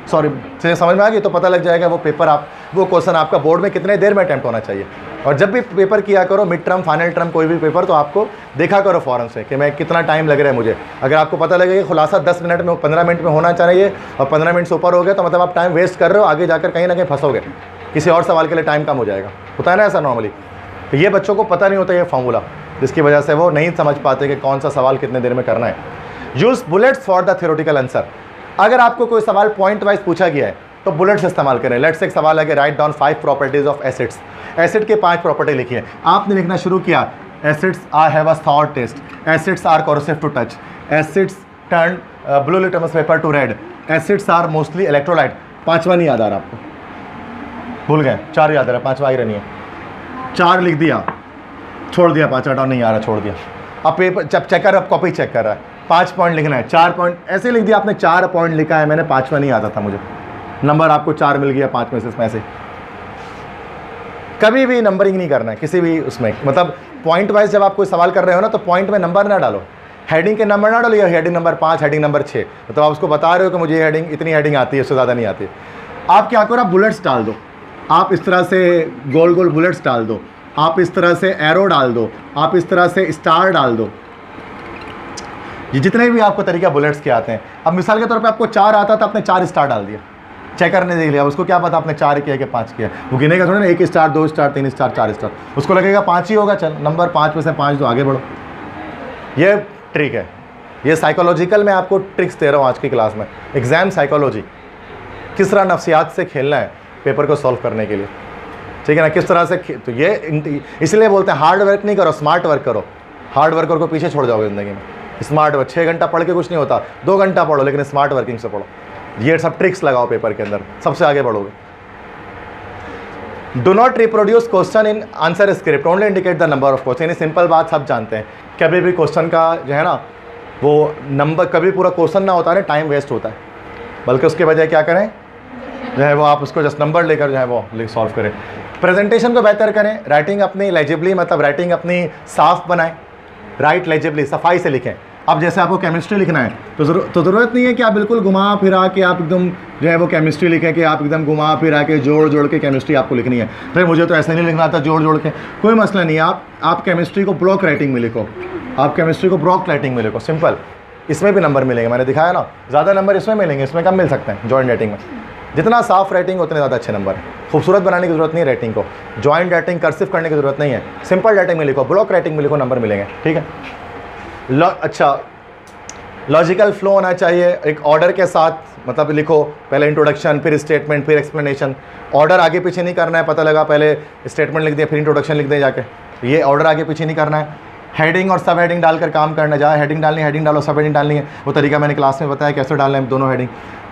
सॉरी से समझ में आ गई, तो पता लग जाएगा वो पेपर वो क्वेश्चन आपका बोर्ड में कितने देर में अटैम्प्ट होना चाहिए। और जब भी पेपर किया करो, मिड टर्म, फाइनल टर्म, कोई भी पेपर, तो आपको देखा करो फ़ौरन से कि मैं कितना टाइम लग रहा है मुझे। अगर आपको पता लगेगा कि खुलासा 10 मिनट में 15 मिनट में होना चाहिए और 15 मिनट से ऊपर हो गया, तो मतलब आप टाइम वेस्ट कर रहे हो, आगे जाकर कहीं ना कहीं फंसोगे, किसी और सवाल के लिए टाइम कम हो जाएगा। होता है ना ऐसा नॉर्मली। तो ये बच्चों को पता नहीं होता ये फॉर्मूला, जिसकी वजह से वो नहीं समझ पाते कि कौन सा सवाल कितने देर में करना है। Use bullets for the theoretical answer. अगर आपको कोई सवाल पॉइंट वाइज पूछा गया है तो बुलेट्स इस्तेमाल करें। लेट्स से एक सवाल है कि write down 5 properties of acids. Acid के 5 प्रॉपर्टी लिखी है, आपने लिखना शुरू किया, acids are have a sour taste, acids are corrosive to touch, acids turn blue litmus paper to red, acids are mostly electrolyte. 5वां नहीं याद आ रहा आपको, भूल गए, 4 याद आ रहा है, 5वां ही रहनी है। 4 लिख दिया, छोड़ दिया, 5वां डाउन नहीं आ रहा, छोड़ दिया। अब पेपर जब चेक कर, अब कॉपी चेक कर रहा है, 5 पॉइंट लिखना है, 4 पॉइंट ऐसे लिख दिया आपने, 4 पॉइंट लिखा है मैंने, 5वां नहीं आता था मुझे, नंबर आपको 4 मिल गया 5 में से। इसमें से कभी भी नंबरिंग नहीं करना है किसी भी उसमें, मतलब पॉइंट वाइज जब आप कोई सवाल कर रहे हो ना, तो पॉइंट में नंबर ना डालो, हेडिंग के नंबर ना डालो, या हेडिंग नंबर 5, हेडिंग नंबर 6, मतलब आप उसको बता रहे हो कि मुझे हेडिंग इतनी हेडिंग आती है, उससे ज़्यादा नहीं आती। आप क्या करो, आप बुलेट्स डाल दो, आप इस तरह से गोल गोल बुलेट्स डाल दो, आप इस तरह से एरो डाल दो, आप इस तरह से स्टार डाल दो, ये जितने भी आपको तरीका बुलेट्स के आते हैं। अब मिसाल के तौर पे आपको 4 आता था, आपने 4 स्टार डाल दिया, चेकर ने देख लिया, उसको क्या पता आपने 4 किया कि 5 किया, वो गिनेगा थोड़ा ना, 1 स्टार, 2 स्टार, 3 स्टार, 4 स्टार, उसको लगेगा 5 ही होगा, चल नंबर 5 में से 5 दो, आगे बढ़ो। ये ट्रिक है, ये साइकोलॉजिकल मैं आपको ट्रिक्स दे रहा हूँ आज की क्लास में। एग्जाम साइकोलॉजी, किस तरह नफ्सियात से खेलना है पेपर को सॉल्व करने के लिए, ठीक है ना, किस तरह से। तो ये इसलिए बोलते हैं हार्ड वर्क नहीं करो, स्मार्ट वर्क करो। हार्ड वर्कर को पीछे छोड़ जाओगे ज़िंदगी में। स्मार्ट वर्क 6 घंटा पढ़ के कुछ नहीं होता, 2 घंटा पढ़ो, लेकिन स्मार्ट वर्किंग से पढ़ो। ये सब ट्रिक्स लगाओ पेपर के अंदर, सबसे आगे बढ़ोगे। Do not reproduce question in answer script, only indicate the number of question. Simple बात सब जानते हैं, कभी भी क्वेश्चन का जो है ना वो नंबर, कभी पूरा क्वेश्चन ना होता है, टाइम वेस्ट होता है, बल्कि उसके बजाय क्या करें जो है वो आप उसको जस्ट नंबर लेकर जो है वो सॉल्व करें। प्रेजेंटेशन को बेहतर करें, राइटिंग अपनी लेजिबली, मतलब राइटिंग अपनी साफ बनाएं, राइट लेजिबली, सफाई से लिखें। अब जैसे आपको केमिस्ट्री लिखना है तो ज़रूरत नहीं है कि आप बिल्कुल घुमा फिरा के आप एकदम जो है वो केमिस्ट्री लिखें कि आप एकदम घुमा फिरा के जोड़ के केमिस्ट्री आपको लिखनी है। भाई मुझे तो ऐसा नहीं लिखना था जोड़ के, कोई मसला नहीं है। आप केमिस्ट्री को ब्लॉक राइटिंग में लिखो, आप केमिस्ट्री को ब्लॉक राइटिंग में लिखो, सिंपल। इसमें भी नंबर मिलेंगे, मैंने दिखाया ना, ज़्यादा नंबर इसमें मिलेंगे, इसमें कम मिल सकते हैं जॉइंट राइटिंग में। जितना साफ राइटिंग उतने ज़्यादा अच्छे नंबर है। खूबसूरत बनाने की ज़रूरत नहीं है राइटिंग को, जॉइंट राइटिंग कर्सिव करने की ज़रूरत नहीं है, सिंपल राइटिंग में लिखो, ब्लॉक राइटिंग में लिखो, नंबर मिलेंगे, ठीक है। अच्छा, लॉजिकल फ्लो होना चाहिए एक ऑर्डर के साथ, मतलब लिखो पहले इंट्रोडक्शन, फिर स्टेटमेंट, फिर एक्सप्लेनेशन। ऑर्डर आगे पीछे नहीं करना है, पता लगा पहले स्टेटमेंट लिख दिया फिर इंट्रोडक्शन लिख दिया जाके, ये ऑर्डर आगे पीछे नहीं करना है। हेडिंग और सब हेडिंग डालकर काम करना, जहाँ हेडिंग डालनी हेडिंग डालो, सब हेडिंग डालनी है, वो तरीका मैंने क्लास में बताया कैसे डालना है दोनों हेडिंग।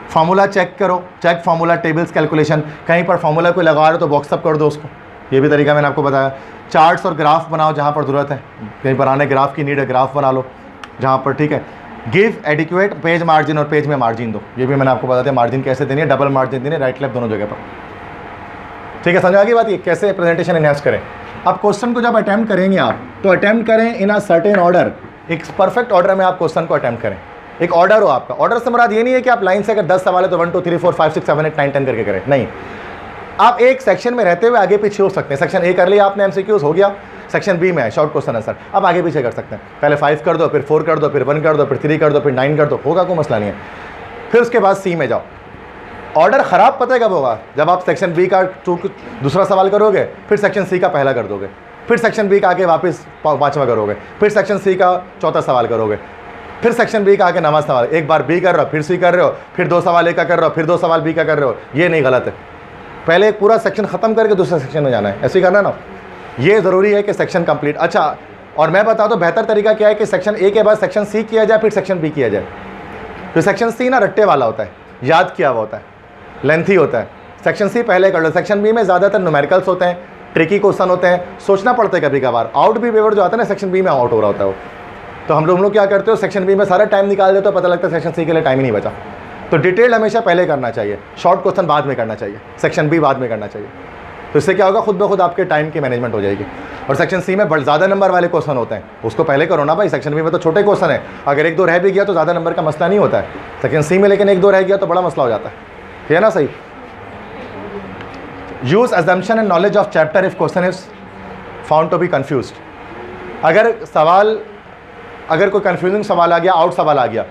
फार्मूला चेक करो, चेक फार्मूला, टेबल्स, कैलकुलेशन, कहीं पर फार्मूला कोई लगा रहे हो तो बॉक्सअप कर दो उसको, ये भी तरीका मैंने आपको बताया। चार्ट्स और ग्राफ बनाओ जहाँ पर ज़रूरत है, कहीं पर आने ग्राफ की नीड है ग्राफ बना लो जहाँ पर, ठीक है। गिव एडिक्वेट पेज मार्जिन और पेज में मार्जिन दो, ये भी मैंने आपको बताया मार्जिन कैसे देनी है, डबल मार्जिन देनी है राइट लेफ्ट दोनों जगह पर, ठीक है। समझ आ गई बात, ये कैसे प्रेजेंटेशन एनहांस करें। अब क्वेश्चन को जब अटैम्प्ट करेंगे आप तो अटैम्प्ट करें इन अ सर्टेन ऑर्डर, एक परफेक्ट ऑर्डर में आप क्वेश्चन को अटैम्प्ट करें। एक ऑर्डर हो आपका, ऑर्डर से मुराद ये नहीं है कि आप लाइन से अगर 10 सवाल है तो 1 2 3 4 5 6 7 8 9 10 करके करें, नहीं। आप एक सेक्शन में रहते हुए आगे पीछे हो सकते हैं। सेक्शन ए कर लिया आपने, एमसीक्यूज हो गया, सेक्शन बी में है शॉर्ट क्वेश्चन आंसर, अब आगे पीछे कर सकते हैं। पहले 5 कर दो, फिर 4 कर दो, फिर 1 कर दो, फिर 3 कर दो, फिर 9 कर दो, होगा कोई मसला नहीं है। फिर उसके बाद सी में जाओ। ऑर्डर ख़राब पता है कब होगा, जब आप सेक्शन बी का दूसरा सवाल करोगे, फिर सेक्शन सी का पहला कर दोगे, फिर सेक्शन बी का आगे वापस 5वां करोगे, फिर सेक्शन सी का 4था सवाल करोगे, फिर सेक्शन बी का आगे 9वां सवाल। एक बार बी कर रहे हो, फिर सी कर रहे हो, फिर 2 सवाल ए का कर रहे हो, फिर 2 सवाल बी का कर रहे हो, ये नहीं, गलत है। पहले एक पूरा सेक्शन ख़त्म करके दूसरे सेक्शन में जाना है, ऐसे ही करना ना, ये ज़रूरी है कि सेक्शन कंप्लीट। अच्छा, और मैं बता दूं बेहतर तरीका क्या है कि सेक्शन ए के बाद सेक्शन सी किया जाए, फिर सेक्शन बी किया जाए। फिर सेक्शन सी ना रट्टे वाला होता है, याद किया हुआ होता है, लेंथी होता है। सेक्शन सी पहले कर लो। सेक्शन बी में ज़्यादातर न्यूमेरिकल्स होते हैं, ट्रिकी क्वेश्चन होते हैं, सोचना पड़ता है कभी कभार। आउट भी पेपर जो आता है ना सेक्शन बी में आउट हो रहा होता है वो, तो हम लोग क्या करते हो सेक्शन बी में सारा टाइम निकाल देते हो, पता लगता है सेक्शन सी के लिए टाइम ही नहीं बचा। तो डिटेल हमेशा पहले करना चाहिए, शॉर्ट क्वेश्चन बाद में करना चाहिए, सेक्शन बी बाद में करना चाहिए। तो इससे क्या होगा, खुद ब खुद आपके टाइम की मैनेजमेंट हो जाएगी। और सेक्शन सी में ज़्यादा नंबर वाले क्वेश्चन होते हैं, उसको पहले करो ना भाई। सेक्शन बी में तो छोटे क्वेश्चन है, अगर 1 2 रह भी गया तो ज़्यादा नंबर का मसला नहीं होता है। सेक्शन सी में लेकिन 1 2 रह गया तो बड़ा मसला हो जाता है ना, सही। Use assumption and knowledge of chapter if question is found to be confused। अगर कोई कंफ्यूजिंग सवाल आ गया, आउट सवाल आ गया,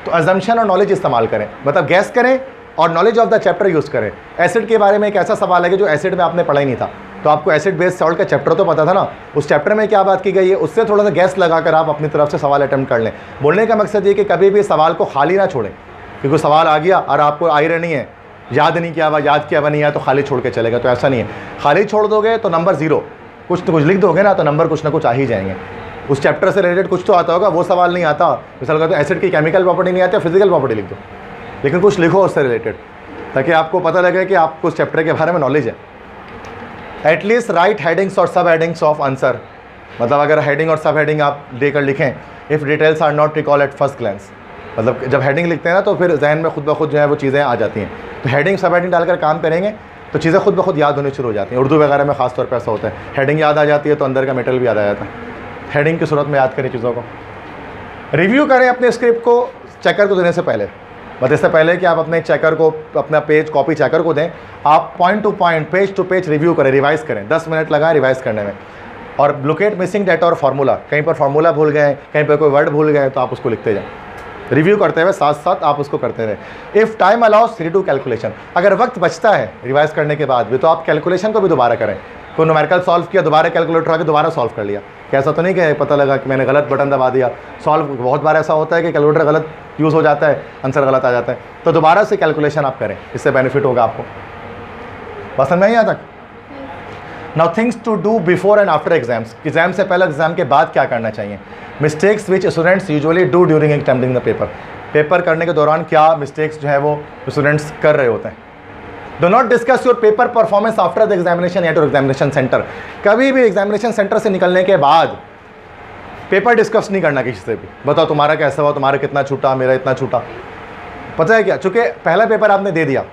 तो assumption और नॉलेज इस्तेमाल करें, मतलब गैस करें और knowledge of the chapter use करें। एसिड के बारे में एक ऐसा सवाल है कि जो एसिड में आपने पढ़ा ही नहीं था, तो आपको एसिड बेस्ड सॉल्ट का चैप्टर तो पता था ना, उस चैप्टर में क्या बात की गई है, उससे थोड़ा सा गैस लगाकर आप अपनी तरफ से सवाल अटैम्प्ट कर लें। बोलने का मकसद ये कि कभी भी सवाल को खाली ना छोड़ें, क्योंकि सवाल आ गया और आपको आई रहनी है, याद नहीं किया हुआ, याद किया हुआ नहीं है तो खाली छोड़ के चलेगा, तो ऐसा नहीं है। खाली छोड़ दोगे तो नंबर 0, कुछ तो कुछ लिख दोगे ना तो नंबर कुछ ना कुछ आ ही जाएंगे। उस चैप्टर से रिलेटेड कुछ तो आता होगा, वो सवाल नहीं आता, मिसाल का तो एसिड की केमिकल प्रॉपर्टी नहीं आती, फिजिकल प्रॉपर्टी लिख दो, लेकिन कुछ लिखो उससे रिलेटेड, ताकि आपको पता लगे कि आपको उस चैप्टर के बारे में नॉलेज है। एटलीस्ट राइट हेडिंग्स और सब हेडिंग्स ऑफ आंसर, मतलब अगर हेडिंग और सब हेडिंग आप देकर लिखें, if details are not recall at first glance, मतलब जब हेडिंग लिखते हैं ना तो फिर जहन में खुद ब खुद जो है वो चीज़ें आ जाती हैं। तो हेडिंग सब हेडिंग डालकर काम करेंगे तो चीज़ें खुद ब खुद याद होनी शुरू हो जाती हैं। उर्दू वगैरह में खास तौर पर ऐसा होता है, हेडिंग याद आ जाती है तो अंदर का मेटेरियल भी याद आ जाता है। हेडिंग की सूरत में याद करें चीज़ों को, रिव्यू करें अपने स्क्रिप्ट को चेकर को देने से पहले, मतलब इससे पहले कि आप अपने चेकर को, अपना पेज कॉपी चेकर को दें, आप point to point, page to page review करें, रिवाइज़ करें, 10 मिनट लगाएं रिवाइज़ करने में। और लोकेट मिसिंग डेटा और फार्मूला, कहीं पर फार्मूला भूल गए, कहीं पर कोई वर्ड भूल गए तो आप उसको लिखते जाएं, रिव्यू करते हुए साथ साथ आप उसको करते रहें। If time allow us redo calculation, अगर वक्त बचता है रिवाइज़ करने के बाद भी तो आप कैलकुलेशन को भी दोबारा करें। कोई न्यूमेरिकल सॉल्व किया, दोबारा कैलकुलेटर आके दोबारा सॉल्व कर लिया, कैसा तो नहीं कि पता लगा कि मैंने गलत बटन दबा दिया। सॉल्व बहुत बार ऐसा होता है कि कैलकुलेटर गलत यूज़ हो जाता है, आंसर गलत आ जाता है, तो दोबारा से कैलकुलेशन आप करें, इससे बेनिफिट होगा आपको। पसंद नहीं आता? Now things to do before and after exams, exam से पहले एग्जाम के बाद क्या करना चाहिए। Mistakes which students usually do during attempting the paper, paper करने के दौरान क्या मिस्टेक्स जो है वो स्टूडेंट्स कर रहे होते हैं। Do not discuss your paper performance after the examination at your examination centre, कभी भी एग्जामिनेशन सेंटर से निकलने के बाद पेपर डिस्कस नहीं करना किसी से भी। बताओ तुम्हारा कैसा हुआ, तुम्हारा कितना छूटा, मेरा इतना छूटा। पता है क्या, चूँकि पहला पेपर आपने दे दिया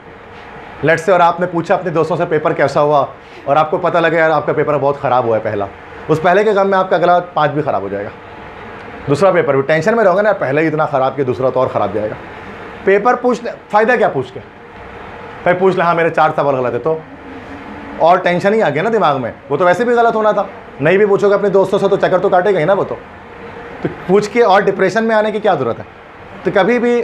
लेट से, और आपने पूछा अपने दोस्तों से पेपर कैसा हुआ, और आपको पता लगे यार आपका पेपर बहुत ख़राब हुआ है पहला, उस पहले के गम में आपका अगला 5 भी ख़राब हो जाएगा। दूसरा पेपर भी टेंशन में रहोगे ना, पहले ही इतना ख़राब किया दूसरा तो और ख़राब जाएगा। पेपर पूछ फ़ायदा क्या पूछ के, भाई पूछ ले हाँ मेरे 4 सवाल गलत है तो और टेंशन ही आ गया ना दिमाग में, वो तो वैसे भी गलत होना था। नहीं भी पूछोगे अपने दोस्तों से तो चक्कर तो काटेगा ही ना वो तो पूछ के और डिप्रेशन में आने की क्या ज़रूरत है। तो कभी भी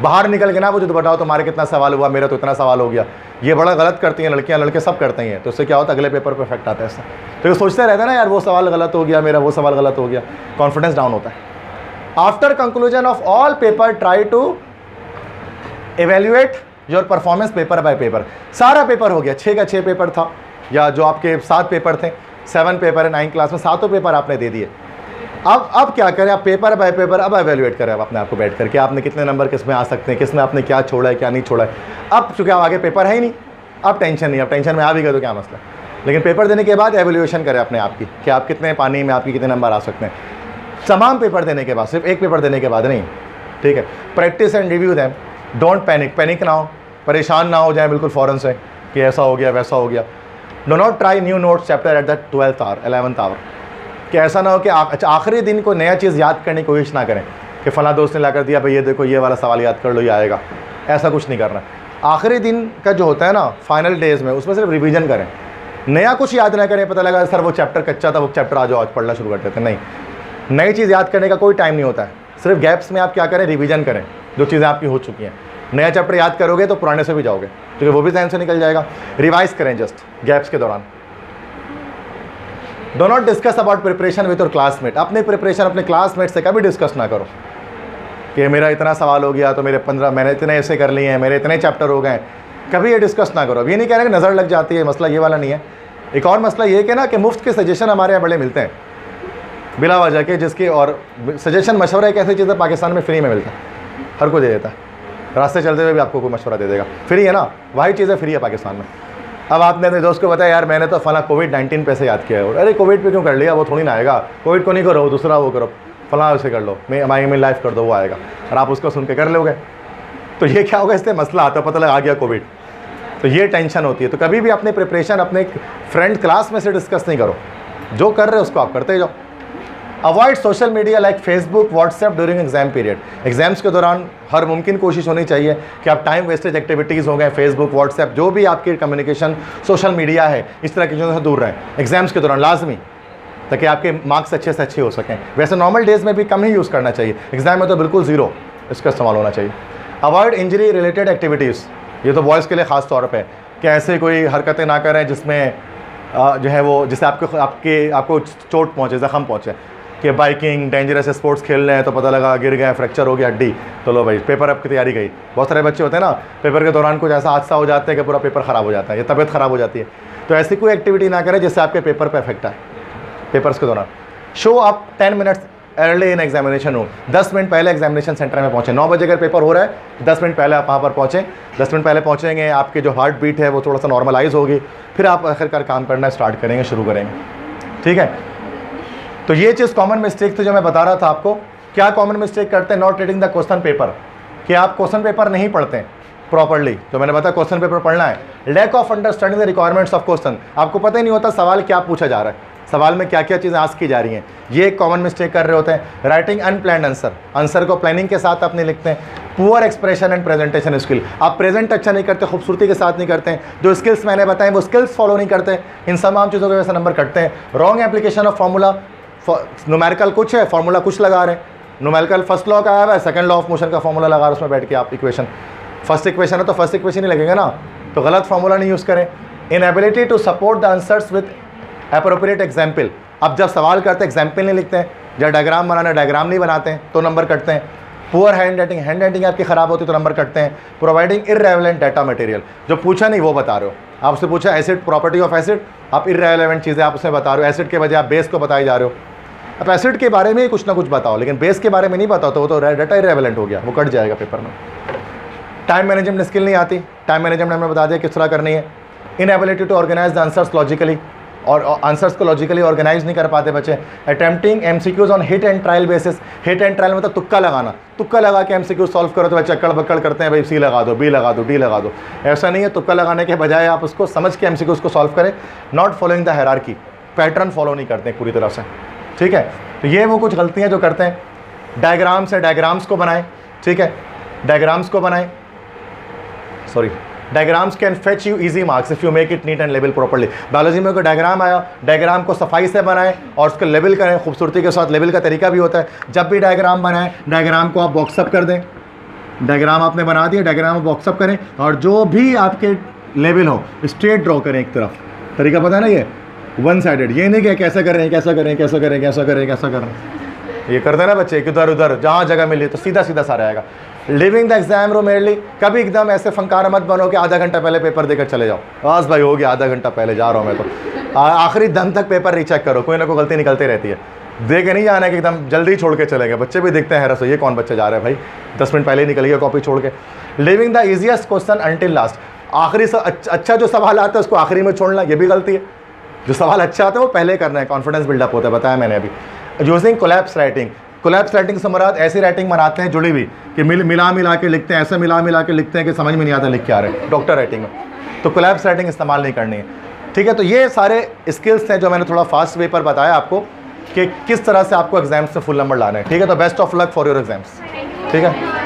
बाहर निकल के ना मुझे तो बताओ तुम्हारे कितना सवाल हुआ, मेरा तो इतना सवाल हो गया, ये बड़ा गलत करती हैं लड़कियां, लड़के सब करते हैं। तो उससे क्या होता है, अगले पेपर पर इफेक्ट आता है इससे। तो ये सोचते रहते हैं ना यार वो सवाल गलत हो गया, मेरा वो सवाल गलत हो गया, कॉन्फिडेंस डाउन होता है। After conclusion of all paper try to evaluate your performance paper by paper. सारा पेपर हो गया, 6 का 6 पेपर था, या जो आपके 7 पेपर थे, 7 पेपर है 9 क्लास में, 7 पेपर आपने दे दिए। अब क्या करें, आप पेपर बाय पेपर अब एवेल्युएट करें आप अपने आप को बैठ करके, आपने कितने नंबर किस में आ सकते हैं, किस में आपने क्या छोड़ा है क्या नहीं छोड़ा है। अब चूँकि आप आगे पेपर है ही नहीं, अब टेंशन नहीं, अब टेंशन में आ भी गए तो क्या मसला। लेकिन पेपर देने के बाद एवेल्युएशन करें अपने आप की कि आप कितने पानी में आपके कितने नंबर आ सकते हैं, तमाम पेपर देने के बाद, सिर्फ एक पेपर देने के बाद नहीं, ठीक है। Practice and review them, don't panic ना हो, परेशान ना हो जाए बिल्कुल फ़ौरन से कि ऐसा हो गया वैसा हो गया। Do not try new notes chapter at the 12th hour 11th hour, कि ऐसा ना हो कि आखिरी दिन को नया चीज़ याद करने की कोशिश ना करें कि फ़लाँ दोस्त ने ला कर दिया भाई ये देखो ये वाला सवाल याद कर लो ये आएगा, ऐसा कुछ नहीं करना। आखिरी दिन का जो होता है ना फाइनल डेज़ में, उसमें सिर्फ रिवीजन करें, नया कुछ याद ना करें। पता लगा सर वो चैप्टर कच्चा था, वो चैप्टर आ जाओ आज पढ़ना शुरू कर देते हैं, नहीं, नई चीज़ याद करने का कोई टाइम नहीं होता है। सिर्फ गैप्स में आप क्या करें, रिवीजन करें जो चीज़ें आपकी हो चुकी हैं। नया चैप्टर याद करोगे तो पुराने से भी जाओगे, क्योंकि वो भी टाइम से निकल जाएगा। रिवाइज करें जस्ट गैप्स के दौरान। Do not discuss about preparation with your classmate, अपनी प्रिपरेशन अपने क्लासमेट से कभी डिस्कस ना करो कि मेरा इतना सवाल हो गया तो मेरे 15 मैंने इतने ऐसे कर लिए हैं, मेरे इतने चैप्टर हो गए, कभी ये डिस्कस ना करो। अब ये नहीं कह रहे कि नज़र लग जाती है, मसला ये वाला नहीं है। एक और मसला ये कि ना कि मुफ्त के सजेशन हमारे यहाँ बड़े मिलते हैं बिला वजह के, जिसकी और सजेशन मशवरा एक ऐसी चीज़ है पाकिस्तान में फ्री में मिलता है, हर कोई दे देता है, रास्ते चलते हुए भी आपको कोई मशवरा दे देगा, फ्री है ना, वही चीज़ें फ्री है पाकिस्तान में। अब आपने अपने दोस्त को बताया यार मैंने तो फला कोविड-19 पे से याद किया है, अरे कोविड पे क्यों कर लिया, वो थोड़ी ना आएगा, कोविड को नहीं करो दूसरा वो करो, फला उसे कर लो, मैं हमारी में लाइफ कर दो वो आएगा, और आप उसको सुन के कर लोगे तो ये क्या होगा, इससे मसला आता पता लगा आ गया कोविड, तो ये टेंशन होती है। तो कभी भी अपनी प्रिपरेशन अपने फ्रेंड क्लास में से डिस्कस नहीं करो, जो कर रहे हो उसको आप करते जाओ। Avoid social media like Facebook WhatsApp during exam period, exams के दौरान हर मुमकिन कोशिश होनी चाहिए कि आप टाइम वेस्टेज एक्टिविटीज़ हो गए, फेसबुक व्हाट्सएप जो भी आपकी कम्युनिकेशन सोशल मीडिया है इस तरह की चीज़ों से दूर रहें एग्जाम्स के दौरान लाजमी, ताकि आपके मार्क्स अच्छे से अच्छे हो सकें। वैसे नॉर्मल डेज़ में भी कम ही यूज़ करना चाहिए, एग्जाम में तो बिल्कुल ज़ीरो इसका इस्तेमाल होना चाहिए। अवॉइड इंजरी रिलेटेड एक्टिविटीज़, ये तो बॉयज़ के लिए ख़ास तौर पे कि ऐसे कोई हरकतें ना करें जिसमें जो है वो जिससे आपको चोट पहुँचे, ज़ख़म पहुँचे, कि बाइकिंग डेंजरस स्पोर्ट्स खेल रहे हैं तो पता लगा गिर गए, फ्रैक्चर हो गया हड्डी, तो लो भाई पेपर आपकी तैयारी गई। बहुत सारे बच्चे होते हैं ना पेपर के दौरान कुछ ऐसा हादसा हो जाता है कि पूरा पेपर ख़राब हो जाता है, या तबीयत ख़राब हो जाती है, तो ऐसी कोई एक्टिविटी ना करें जिससे आपके पेपर पर इफेक्ट आए पेपर्स के दौरान। Show up 10 minutes early in examination room, 10 minute पहले एग्जामिनेशन सेंटर में पहुँचे। 9 बजे अगर पेपर हो रहा है 10 मिनट पहले आप वहाँ पर पहुँचें, 10 मिनट पहले पहुँचेंगे, आपकी जो हार्ट बीट है वो थोड़ा सा नॉर्मलाइज होगी, फिर आप आखिरकार काम करना स्टार्ट करेंगे, शुरू करेंगे, ठीक है। तो ये चीज़ कॉमन मिस्टेक थी जो मैं बता रहा था आपको। क्या कॉमन मिस्टेक करते हैं, not reading the question paper, कि आप क्वेश्चन पेपर नहीं पढ़ते हैं प्रॉपर्ली, तो मैंने बताया क्वेश्चन पेपर पढ़ना है। Lack of understanding the requirements of question, आपको पता ही नहीं होता सवाल क्या पूछा जा रहा है, सवाल में क्या क्या चीज़ें आस्क की जा रही हैं, ये एक कॉमन मिस्टेक कर रहे होते हैं। राइटिंग अनप्लान्ड आंसर, आंसर को प्लानिंग के साथ आप नहीं लिखते हैं। Poor expression and presentation skill, आप प्रेजेंट अच्छा नहीं करते, खूबसूरती के साथ नहीं करते हैं, जो स्किल्स मैंने बताए वो स्किल्स फॉलो नहीं करते, इन तमाम चीज़ों के वजह से नंबर कटते हैं। Wrong application of formula, numerical कुछ है फार्मूला कुछ लगा रहे हैं, न्यूमेरिकल फर्स्ट लॉ का आया है, सेकंड लॉ ऑफ मोशन का फार्मूला लगा रहे, उसमें बैठ के आप इक्वेशन, फर्स्ट इक्वेशन है तो फर्स्ट इक्वेशन ही लगेगा ना, तो गलत फार्मूला नहीं यूज़ करें। Inability to support the answers with appropriate example, अब जब सवाल करते हैं एग्जाम्पल नहीं लिखते हैं, जब डायग्राम बनाना डायग्राम नहीं बनाते हैं तो नंबर कटते हैं। पुअर हैंड राइटिंग आपकी ख़राब होती है तो नंबर कटते हैं। प्रोवाइडिंग इररेलेवेंट डाटा मटेरियल, जो पूछा नहीं वो बता रहे हो, आपसे पूछा एसिड प्रॉपर्टी ऑफ एसिड, आप इररेलेवेंट चीज़ें आप उसमें बता रहे हो, एसिड के बजाय आप बेस को बताए जा रहे हो। अब एसिड के बारे में ही कुछ ना कुछ बताओ, लेकिन बेस के बारे में नहीं बताओ तो वो तो डाटा इररेलेवेंट हो गया, वो कट जाएगा पेपर में। टाइम मैनेजमेंट स्किल नहीं आती, टाइम मैनेजमेंट हमने बता दिया किस तरह करनी है। Inability to organise the answers logically, और आंसर्स को लॉजिकली ऑर्गेनाइज नहीं कर पाते बच्चे। Attempting MCQs on hit and trial basis, hit and trial मतलब तुक्का लगाना, तुक्का लगा के एमसीक्यू सॉल्व करो तो बच्चे अक्कड़ बक्कड़ करते हैं, भाई सी लगा दो, बी लगा दो, डी लगा दो। ऐसा नहीं है, तुक्का लगाने के बजाय आप उसको समझ के एमसीक्यूज को सॉल्व करें। Not following the hierarchy, pattern follow नहीं करते हैं पूरी तरह से, ठीक है, तो ये वो कुछ गलतियाँ जो करते हैं। डायग्राम्स है, डायग्राम्स को बनाएं, ठीक है, डायग्राम्स को बनाएं, sorry, diagrams can fetch you easy marks if you make it neat and label properly. Biology में कोई डायग्राम आया, डायग्राम को सफाई से बनाएं और उसको लेबल करें, खूबसूरती के साथ। लेबल का तरीका भी होता है, जब भी डायग्राम बनाएं, डायग्राम को आप बॉक्सअप कर दें। डायग्राम आपने बना दिया, डायग्राम को बॉक्सअप करें और जो भी आपके लेवल हो स्ट्रेट ड्रॉ करें एक तरफ। तरीका पता है ना, ये वन साइडेड, ये नहीं कि कैसे करें, कैसा करें, कैसा करें, कैसा करें, कैसा करें, ये करते ना बच्चे, इधर उधर जहाँ जगह मिली तो सीधा सीधा सारा आएगा। लिविंग द एग्जाम रूम मेरे लिए कभी एकदम ऐसे फंकार मत बनो कि आधा घंटा पहले पेपर देकर चले जाओ, बस भाई हो गया आधा घंटा पहले जा रहा हूँ मैं तो, आखिरी दम तक पेपर रीचेक करो, कोई ना कोई गलती निकलती रहती है। दे के नहीं जाना है कि एकदम जल्दी छोड़ के चलेंगे, बच्चे भी देखते हैं हैरस, ये कौन बच्चे जा रहे हैं भाई, 10 मिनट पहले ही निकल गया कॉपी छोड़ के। Living the easiest question until last, आखिरी अच्छा जो सवाल आता है उसको आखिरी में छोड़ना, ये भी गलती है। जो सवाल अच्छा आता है वो पहले करना है, कॉन्फिडेंस बिल्डअप होता है, बताया मैंने अभी। Using collapse writing, collapse writing से मुराद ऐसी राइटिंग बनाते हैं जुड़ी हुई कि मिला के लिखते हैं, ऐसे मिला के लिखते हैं कि समझ में नहीं आता लिख के आ रहे हैं डॉक्टर राइटिंग में, तो कोलैप्स राइटिंग इस्तेमाल नहीं करनी है, ठीक है। तो ये सारे स्किल्स हैं जो मैंने थोड़ा फास्ट वे पर बताया आपको कि किस तरह से आपको एग्जाम्स में फुल नंबर लाना है, ठीक है। तो best of luck for your exams, ठीक है।